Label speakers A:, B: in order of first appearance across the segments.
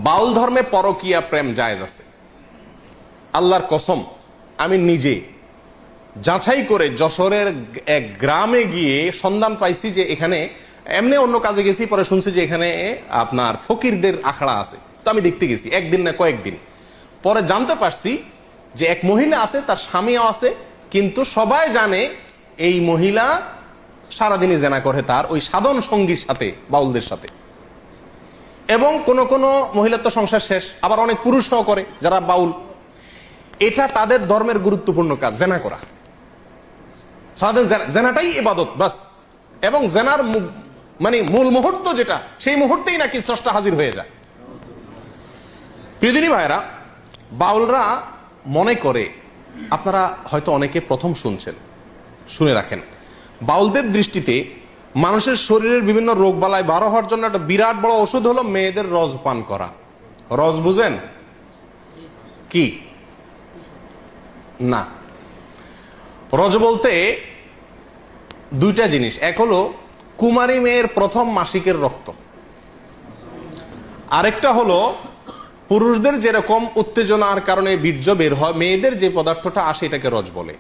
A: বাউল ধর্মে পরকীয়া প্রেম জায়েজ আছে। আল্লাহর কসম, আমি নিজে যাচাই করে যশোরের এক গ্রামে গিয়ে সন্ধান পাইছি যে এখানে, এমনি অন্য কাজে গেছি, পরে শুনছি যে এখানে আপনার ফকিরদের আখড়া আছে। তো আমি দেখতে গেছি, একদিন না কয়েকদিন পরে জানতে পারছি যে এক মহিলা আছে, তার স্বামীও আছে, কিন্তু সবাই জানে এই মহিলা সারাদিনই জেনা করে তার ওই সাধন সঙ্গীর সাথে, বাউলদের সাথে। এবং কোন কোন মহিলার তো সংসার শেষ, আবার অনেক পুরুষও করে যারা বাউল। এটা তাদের ধর্মের গুরুত্বপূর্ণ কাজ, জেনা করা। সারাদিন জেনাটাই ইবাদত বাস। এবং জেনার মানে মূল মুহূর্ত যেটা, সেই মুহূর্তেই নাকি স্রষ্টা হাজির হয়ে যায়। প্রিয়দিনী ভাইরা, বাউলরা মনে করে, আপনারা হয়তো অনেকে প্রথম শুনছেন, শুনে রাখেন, বাউলদের দৃষ্টিতে মানুষের শরীরের বিভিন্ন রোগ বালায় বারো হওয়ার জন্য একটা বিরাট বড় ওষুধ হলো মেয়েদের রজ পান করা। রজ বুঝেন কি? না, রজ বলতে দুইটা জিনিস। এক হলো কুমারী মেয়ের প্রথম মাসিকের রক্ত, আরেকটা হলো পুরুষদের যেরকম উত্তেজনার কারণে বীর্য বের হয়, মেয়েদের যে পদার্থটা আসে এটাকে রজ বলে।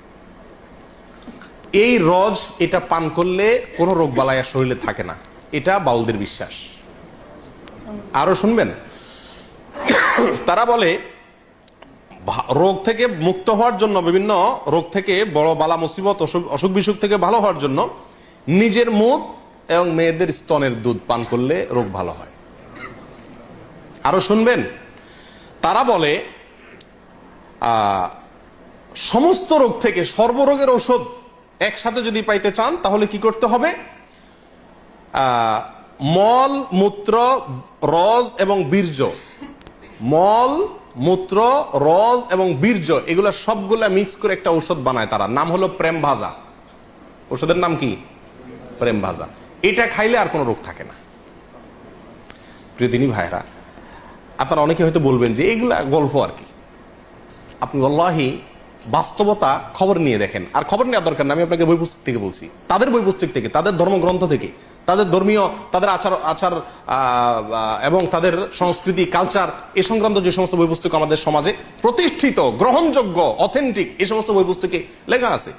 A: এই রজ, এটা পান করলে কোনো রোগ বালাই আর শরীরে থাকে না, এটা বাউলদের বিশ্বাস। আরো শুনবেন, তারা বলে রোগ থেকে মুক্ত হওয়ার জন্য, বিভিন্ন রোগ থেকে, বড় বালা মুসিবত, অসুখ বিসুখ থেকে ভালো হওয়ার জন্য নিজের মুখ এবং মেয়েদের স্তনের দুধ পান করলে রোগ ভালো হয়। আরো শুনবেন, তারা বলে সমস্ত রোগ থেকে সর্বরোগের ঔষধ একসাথে যদি পাইতে চান তাহলে কি করতে হবে? মল, মূত্র, রজ এবং বীর্য, মল, মূত্র, রজ এবং বীর্য, এগুলা সবগুলা মিক্স করে একটা ঔষধ বানায় তারা, নাম হলো প্রেম ভাজা। ওষুধের নাম কি? প্রেম ভাজা। এটা খাইলে আর কোনো রোগ থাকে না। প্রিয়দিনী ভাইরা, আপনারা অনেকে হয়তো বলবেন যে এগুলা গল্প আর কি। আপনি আল্লাহি বাস্তবতা খবর নিয়ে দেখেন। আর খবর নেওয়ার দরকার না, আমি আপনাকে বই পুস্তক থেকে বলছি, তাদের বই পুস্তক থেকে, তাদের ধর্মগ্রন্থ থেকে, তাদের ধর্মীয়, তাদের আচার এবং তাদের সংস্কৃতি, কালচার, এ সংক্রান্ত যে সমস্ত বই পুস্তক আমাদের সমাজে প্রতিষ্ঠিত, গ্রহণযোগ্য, অথেন্টিক, এই সমস্ত বই পুস্তকে লেখা আছে।